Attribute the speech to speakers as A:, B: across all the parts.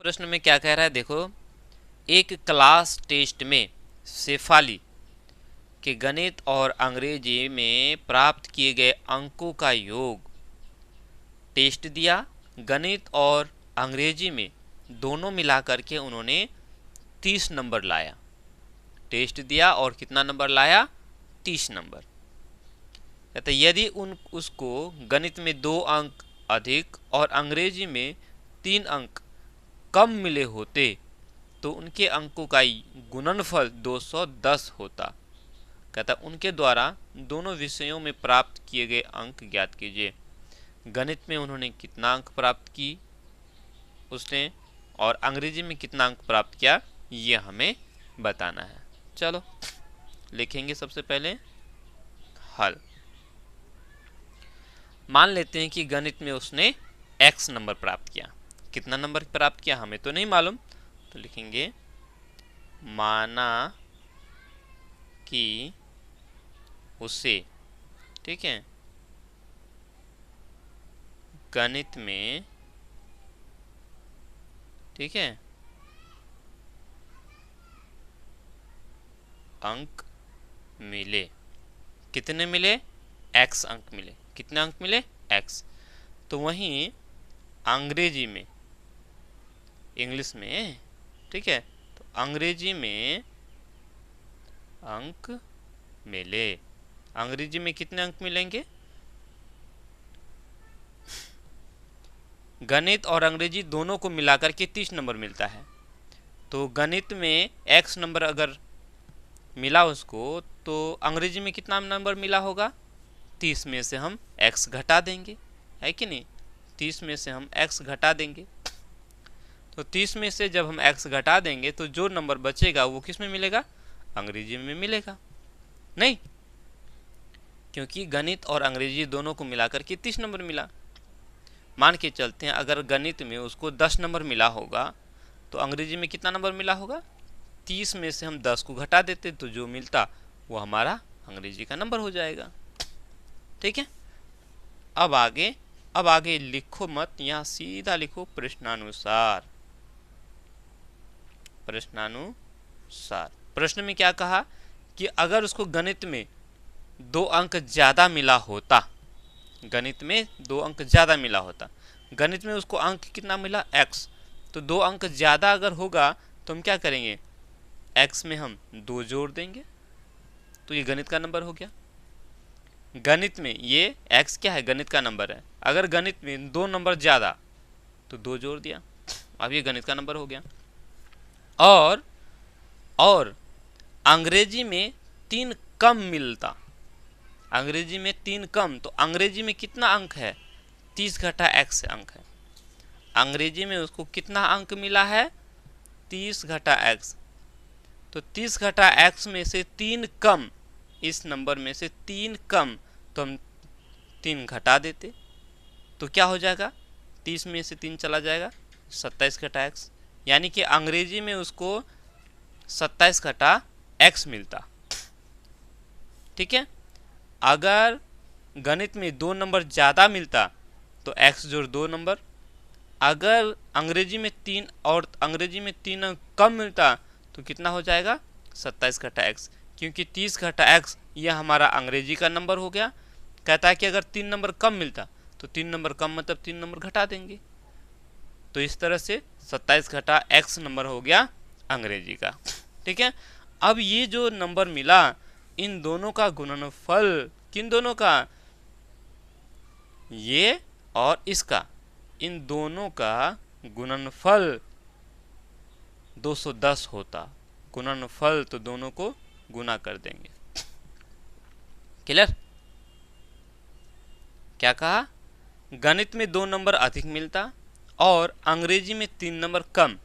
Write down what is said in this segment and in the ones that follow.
A: प्रश्न में क्या कह रहा है देखो, एक क्लास टेस्ट में शेफाली के गणित और अंग्रेजी में प्राप्त किए गए अंकों का योग टेस्ट दिया। गणित और अंग्रेजी में दोनों मिलाकर के उन्होंने 30 नंबर लाया। टेस्ट दिया और कितना नंबर लाया? 30 नंबर। कहते यदि उसको गणित में 2 अंक अधिक और अंग्रेजी में 3 अंक कम मिले होते तो उनके अंकों का गुणनफल 210 होता। कहता उनके द्वारा दोनों विषयों में प्राप्त किए गए अंक ज्ञात कीजिए। गणित में उन्होंने कितना अंक प्राप्त की उसने, और अंग्रेजी में कितना अंक प्राप्त किया, ये हमें बताना है। चलो लिखेंगे सबसे पहले हल। मान लेते हैं कि गणित में उसने x नंबर प्राप्त किया। कितना नंबर प्राप्त किया हमें तो नहीं मालूम, तो लिखेंगे माना कि उसे, ठीक है, गणित में, ठीक है, अंक मिले। कितने मिले? x अंक मिले। कितने अंक मिले? x। तो वहीं अंग्रेजी में, इंग्लिश में, ठीक है, तो अंग्रेजी में अंक मिले। अंग्रेजी में कितने अंक मिलेंगे? गणित और अंग्रेजी दोनों को मिलाकर के 30 नंबर मिलता है। तो गणित में x नंबर अगर मिला उसको, तो अंग्रेजी में कितना नंबर मिला होगा? 30 में से हम x घटा देंगे, है कि नहीं? 30 में से हम x घटा देंगे। तो 30 में से जब हम x घटा देंगे तो जो नंबर बचेगा वो किस में मिलेगा? अंग्रेजी में मिलेगा। नहीं, क्योंकि गणित और अंग्रेजी दोनों को मिलाकर के 30 नंबर मिला। मान के चलते हैं अगर गणित में उसको 10 नंबर मिला होगा तो अंग्रेजी में कितना नंबर मिला होगा? 30 में से हम 10 को घटा देते तो जो मिलता वो हमारा अंग्रेजी का नंबर हो जाएगा। ठीक है, अब आगे लिखो मत, यहाँ सीधा लिखो प्रश्नानुसार। प्रश्नानुसार प्रश्न में क्या कहा कि अगर उसको गणित में 2 अंक ज्यादा मिला होता, गणित में 2 अंक ज्यादा मिला होता, गणित में उसको अंक कितना मिला? x। तो 2 अंक ज्यादा अगर होगा तो हम क्या करेंगे? x में हम 2 जोड़ देंगे तो ये गणित का नंबर हो गया। गणित में ये x क्या है? गणित का नंबर है। अगर गणित में 2 नंबर ज्यादा तो 2 जोड़ दिया, अब ये गणित का नंबर हो गया। और अंग्रेजी में 3 कम मिलता, अंग्रेजी में 3 कम, तो अंग्रेजी में कितना अंक है? 30 घटा x अंक है। अंग्रेजी में उसको कितना अंक मिला है? 30 घटा x। तो 30 घटा x में से 3 कम, इस नंबर में से 3 कम, तो हम 3 घटा देते तो क्या हो जाएगा? 30 में से 3 चला जाएगा, 27 घटा x। यानी कि अंग्रेजी में उसको 27 घटा x मिलता। ठीक है, अगर गणित में 2 नंबर ज़्यादा मिलता तो x जोड़ 2 नंबर। अगर अंग्रेजी में 3 और अंग्रेजी में 3 अंक कम मिलता तो कितना हो जाएगा? 27 घटा x, क्योंकि 30 घटा x यह हमारा अंग्रेजी का नंबर हो गया। कहता है कि अगर 3 नंबर कम मिलता तो 3 नंबर कम मतलब 3 नंबर घटा देंगे। तो इस तरह से 27 घटा x नंबर हो गया अंग्रेजी का। ठीक है, अब ये जो नंबर मिला इन दोनों का गुणनफल, किन दोनों का? ये और इसका, इन दोनों का गुणनफल 210 होता। गुणनफल तो दोनों को गुना कर देंगे। क्लियर? क्या कहा? गणित में 2 नंबर अधिक मिलता और अंग्रेजी में 3 नंबर कम।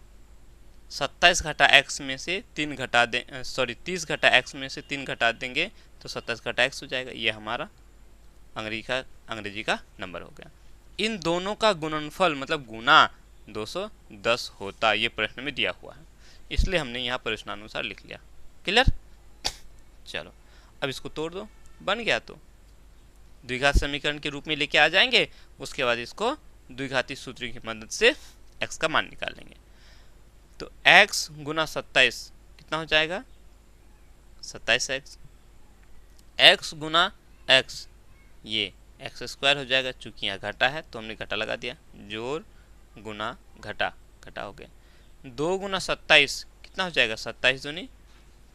A: 27 घटा x में से 3 घटा दें, 30 घटा x में से 3 घटा देंगे तो 27 घटा x हो जाएगा। ये हमारा अंग्रेजी का नंबर हो गया। इन दोनों का गुणनफल मतलब गुना 210 होता, ये प्रश्न में दिया हुआ है, इसलिए हमने यहाँ प्रश्नानुसार लिख लिया। क्लियर? चलो अब इसको तोड़ दो, बन गया। तो द्विघात समीकरण के रूप में लेके आ जाएंगे, उसके बाद इसको द्विघाती सूत्र की मदद से x का मान निकालेंगे। तो x गुना 27 कितना हो जाएगा 27x। x गुना x ये एक्स स्क्वायर हो जाएगा, चूंकि यहाँ घटा है तो हमने घटा लगा दिया, जोड़ गुना घटा, घटा हो गया। 2 गुना 27 कितना हो जाएगा 27 दूनी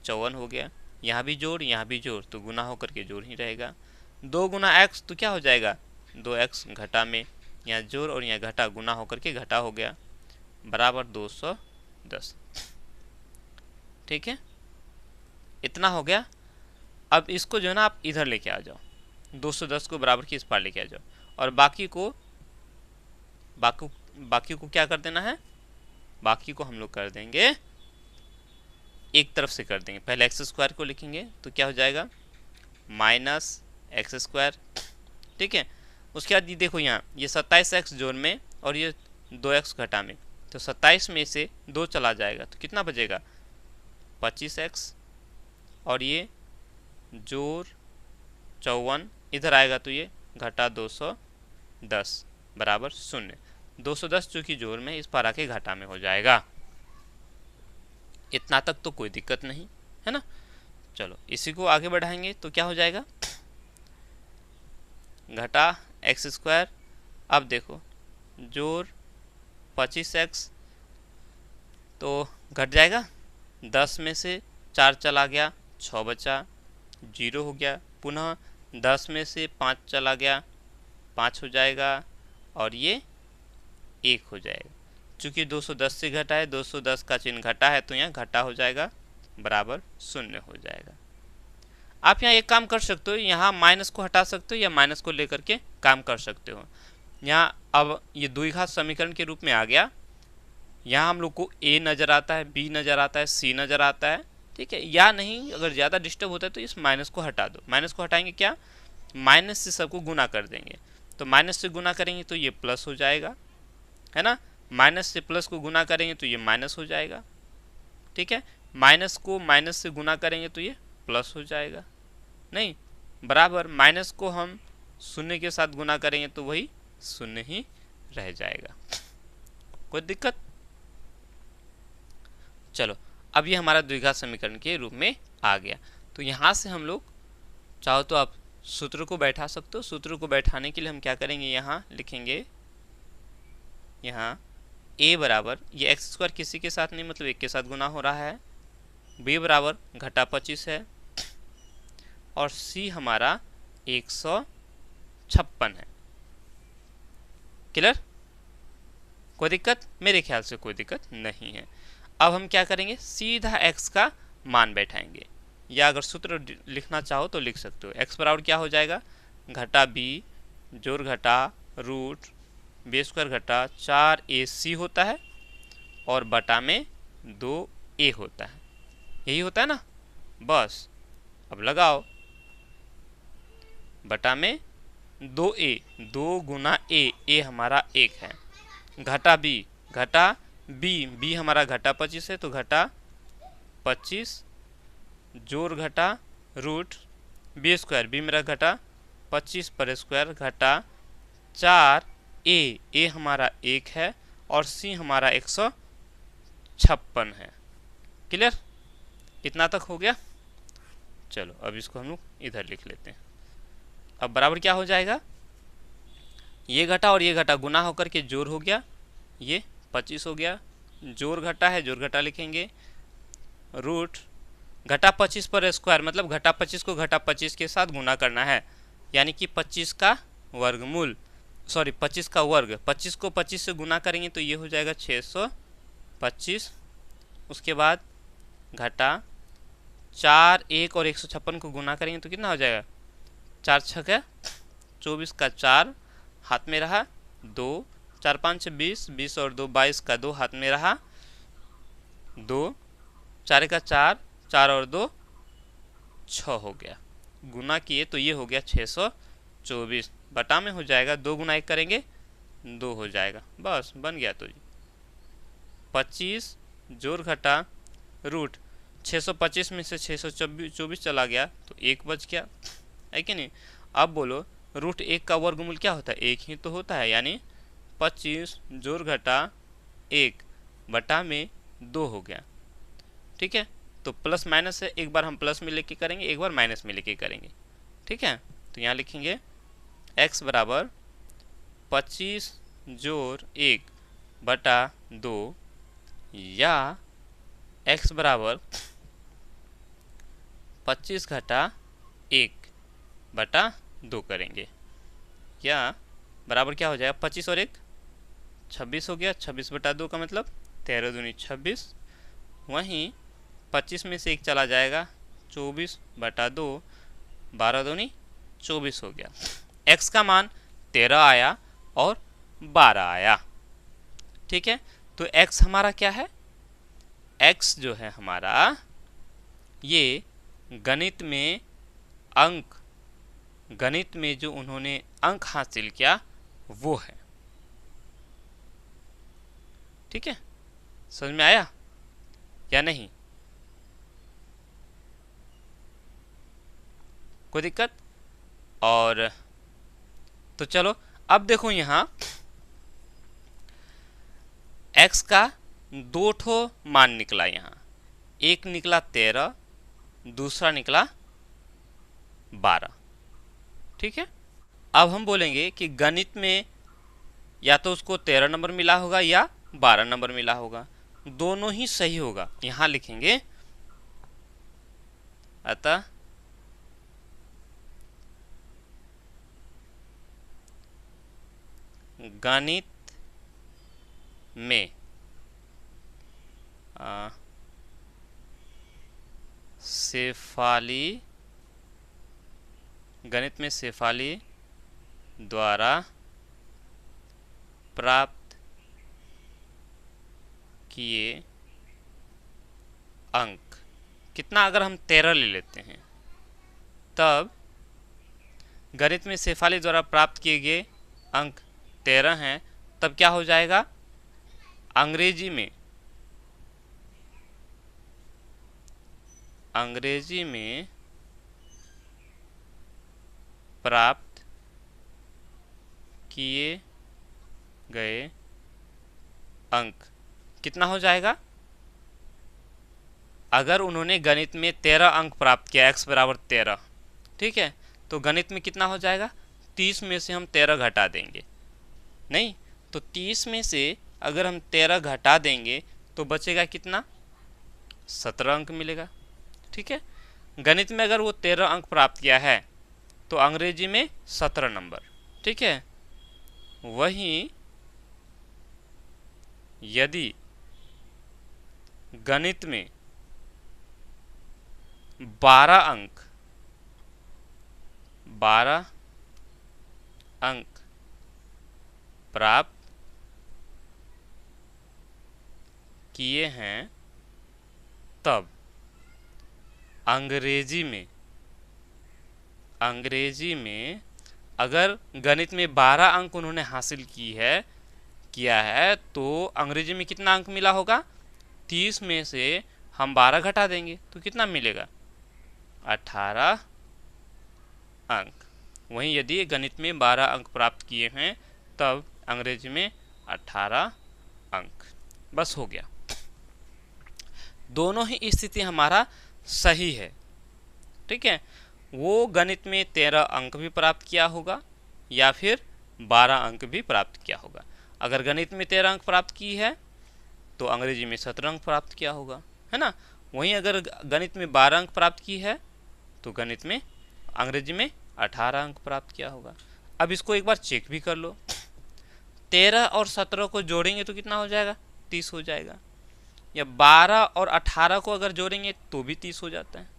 A: 54 हो गया। यहाँ भी जोड़ यहाँ भी जोड़ तो गुना होकर के जोड़ ही रहेगा। 2 गुना x तो क्या हो जाएगा 2x घटा में, यहाँ जोड़ और यहाँ घटा, गुना होकर के घटा हो गया, बराबर 210। ठीक है, इतना हो गया। अब इसको जो है ना आप इधर लेके आ जाओ, 210 को बराबर की इस पार लेके आ जाओ, और बाकी को क्या कर देना है, बाकी को हम लोग कर देंगे एक तरफ से कर देंगे। पहले एक्स स्क्वायर को लिखेंगे तो क्या हो जाएगा माइनस एक्स स्क्वायर। ठीक है, उसके बाद ये देखो यहाँ ये 27x जोड़ में और ये 2x घटा में, तो 27 में से 2 चला जाएगा तो कितना बचेगा 25x, और ये जोड़ 54 इधर आएगा तो ये घटा 210 बराबर 0। 210 चूँकि जोड़ में इस पर आके घटा में हो जाएगा। इतना तक तो कोई दिक्कत नहीं है ना। चलो इसी को आगे बढ़ाएंगे तो क्या हो जाएगा घटा एक्स स्क्वायर। अब देखो जोड़ 25x तो घट जाएगा, 10 में से 4 चला गया 6 बचा, 0 हो गया। पुनः 10 में से 5 चला गया 5 हो जाएगा, और ये 1 हो जाएगा। चूँकि 210 से घटा है, 210 का चिन्ह घटा है तो यहाँ घटा हो जाएगा बराबर 0 हो जाएगा। आप यहाँ एक काम कर सकते हो, यहाँ माइनस को हटा सकते हो या माइनस को लेकर के काम कर सकते हो। यहाँ अब ये द्विघात समीकरण के रूप में आ गया। यहाँ हम लोग को a नज़र आता है, b नज़र आता है, c नज़र आता है। ठीक है, या नहीं अगर ज़्यादा डिस्टर्ब होता है तो इस माइनस को हटा दो। माइनस को हटाएंगे क्या, माइनस से सबको गुना कर देंगे, तो माइनस से गुना करेंगे तो ये प्लस हो जाएगा, है ना। माइनस से प्लस को गुना करेंगे तो ये माइनस हो जाएगा। ठीक है, माइनस को माइनस से गुना करेंगे तो ये प्लस हो जाएगा, नहीं बराबर माइनस को हम 0 के साथ गुना करेंगे तो वही 0 ही रह जाएगा। कोई दिक्कत। चलो अब ये हमारा द्विघात समीकरण के रूप में आ गया। तो यहाँ से हम लोग चाहो तो आप सूत्र को बैठा सकते हो। सूत्र को बैठाने के लिए हम क्या करेंगे, यहाँ लिखेंगे, यहाँ a बराबर ये एक्स स्क्वायर किसी के साथ नहीं मतलब 1 के साथ गुना हो रहा है, b बराबर घटा 25 है, और c हमारा 156 है। क्लियर, कोई दिक्कत, मेरे ख्याल से कोई दिक्कत नहीं है। अब हम क्या करेंगे, सीधा x का मान बैठाएंगे, या अगर सूत्र लिखना चाहो तो लिख सकते हो। x बराबर क्या हो जाएगा घटा b जोड़ घटा रूट b स्क्वायर घटा 4ac होता है, और बटा में 2a होता है, यही होता है ना। बस अब लगाओ, बटा में 2a, 2 गुना a हमारा 1 है, घटा b हमारा घटा 25 है तो घटा 25 जोड़ घटा रूट b स्क्वायर, b मेरा घटा 25 पर स्क्वायर घटा 4a हमारा 1 है, और c हमारा 156 है। क्लियर, इतना तक हो गया। चलो अब इसको हम लोग इधर लिख लेते हैं। अब बराबर क्या हो जाएगा, ये घटा और ये घटा गुना होकर के जोड़ हो गया, ये 25 हो गया, जोड़ घटा है जोड़ घटा लिखेंगे, रूट घटा 25 पर स्क्वायर मतलब घटा 25 को घटा 25 के साथ गुना करना है, यानी कि 25 का वर्गमूल, सॉरी 25 का वर्ग। 25 को 25 से गुना करेंगे तो ये हो जाएगा 625। उसके बाद घटा 4 1 और 156 को गुना करेंगे तो कितना हो जाएगा 4 6 24 का 4 हाथ में रहा 2, 4 5 20, 20 और 2 22 का 2 हाथ में रहा 2, 4 का 4, 4 और 2 6 हो गया, गुना किए तो ये हो गया 624, बटा में हो जाएगा 2 गुना 1 करेंगे 2 हो जाएगा, बस बन गया। तो 25 जोड़ घटा रूट 625 में से 624 चला गया तो 1 बच गया, है कि नहीं। अब बोलो रूट 1 का वर्गमूल क्या होता है, 1 ही तो होता है, यानी 25 जोड़ घटा 1 बटा में 2 हो गया। ठीक है, तो प्लस माइनस है, एक बार हम प्लस में लेके करेंगे, एक बार माइनस में लेके करेंगे। ठीक है, तो यहाँ लिखेंगे x बराबर 25 जोड़ 1 बटा 2 या x बराबर 25 घटा 1 बटा 2 करेंगे, या बराबर क्या हो जाएगा 25 और 1 26 हो गया। 26 बटा 2 का मतलब 13 दूनी 26, वहीं 25 में से 1 चला जाएगा 24 बटा 2, 12 दूनी 24 हो गया। x का मान 13 आया और 12 आया। ठीक है, तो x हमारा क्या है, x जो है हमारा ये गणित में अंक, गणित में जो उन्होंने अंक हासिल किया वो है। ठीक है, समझ में आया या नहीं, कोई दिक्कत? और तो चलो अब देखो यहाँ x का 2 ठो मान निकला, यहाँ एक निकला 13, दूसरा निकला 12। ठीक है, अब हम बोलेंगे कि गणित में या तो उसको 13 नंबर मिला होगा या 12 नंबर मिला होगा, दोनों ही सही होगा। यहाँ लिखेंगे अतः गणित में शेफाली, गणित में शेफाली द्वारा प्राप्त किए अंक कितना, अगर हम 13 ले लेते हैं तब गणित में शेफाली द्वारा प्राप्त किए गए अंक 13 हैं, तब क्या हो जाएगा अंग्रेजी में प्राप्त किए गए अंक कितना हो जाएगा, अगर उन्होंने गणित में 13 अंक प्राप्त किया, x बराबर 13, ठीक है, तो गणित में कितना हो जाएगा, 30 में से हम 13 घटा देंगे, नहीं तो 30 में से अगर हम 13 घटा देंगे तो बचेगा कितना, 17 अंक मिलेगा। ठीक है, गणित में अगर वो 13 अंक प्राप्त किया है तो अंग्रेजी में 17 नंबर। ठीक है, वहीं यदि गणित में 12 अंक प्राप्त किए हैं तब अंग्रेजी में अगर गणित में 12 अंक उन्होंने हासिल किया है तो अंग्रेजी में कितना अंक मिला होगा, 30 में से हम 12 घटा देंगे तो कितना मिलेगा, 18 अंक। वहीं यदि गणित में 12 अंक प्राप्त किए हैं तब अंग्रेजी में 18 अंक। बस हो गया, दोनों ही स्थिति हमारा सही है। ठीक है, वो गणित में 13 अंक भी प्राप्त किया होगा या फिर 12 अंक भी प्राप्त किया होगा। अगर गणित में 13 अंक प्राप्त की है तो अंग्रेजी में 17 अंक प्राप्त किया होगा, है ना। वहीं अगर गणित में 12 अंक प्राप्त की है तो गणित में अंग्रेजी में 18 अंक प्राप्त किया होगा। अब इसको एक बार चेक भी कर लो, 13 और 17 को जोड़ेंगे तो कितना हो जाएगा, 30 हो जाएगा, या 12 और 18 को अगर जोड़ेंगे तो भी 30 हो जाता है।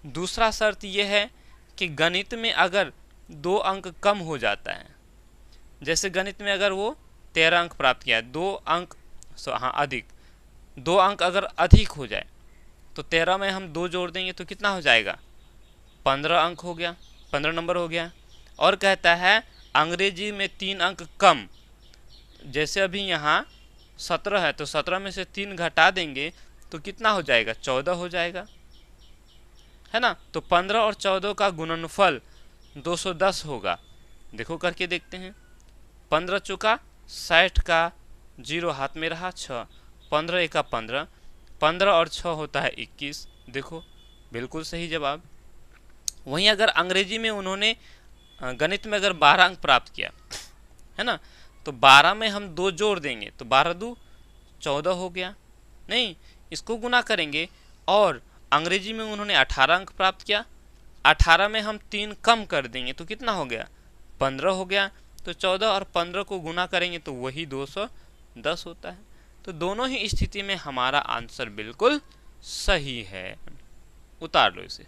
A: दूसरा शर्त यह है कि गणित में अगर 2 अंक कम हो जाता है, जैसे गणित में अगर वो 13 अंक प्राप्त किया है, 2 अंक अधिक, 2 अंक अगर अधिक हो जाए तो 13 में हम 2 जोड़ देंगे तो कितना हो जाएगा, 15 अंक हो गया, 15 नंबर हो गया। और कहता है अंग्रेजी में 3 अंक कम, जैसे अभी यहाँ 17 है तो 17 में से 3 घटा देंगे तो कितना हो जाएगा, 14 हो जाएगा, है ना। तो 15 और 14 का गुणनफल 210 होगा। देखो करके देखते हैं, 15 चौका 60 का 0 हाथ में रहा 6, 15 एका 15, 15 और 6 होता है 21। देखो बिल्कुल सही जवाब। वहीं अगर अंग्रेजी में उन्होंने गणित में अगर 12 अंक प्राप्त किया है ना, तो 12 में हम 2 जोड़ देंगे तो 12 दूँ 14 हो गया। नहीं, इसको गुना करेंगे और अंग्रेजी में उन्होंने 18 अंक प्राप्त किया, 18 में हम 3 कम कर देंगे तो कितना हो गया, 15 हो गया। तो 14 और 15 को गुना करेंगे तो वही 210 होता है। तो दोनों ही स्थिति में हमारा आंसर बिल्कुल सही है। उतार लो इसे।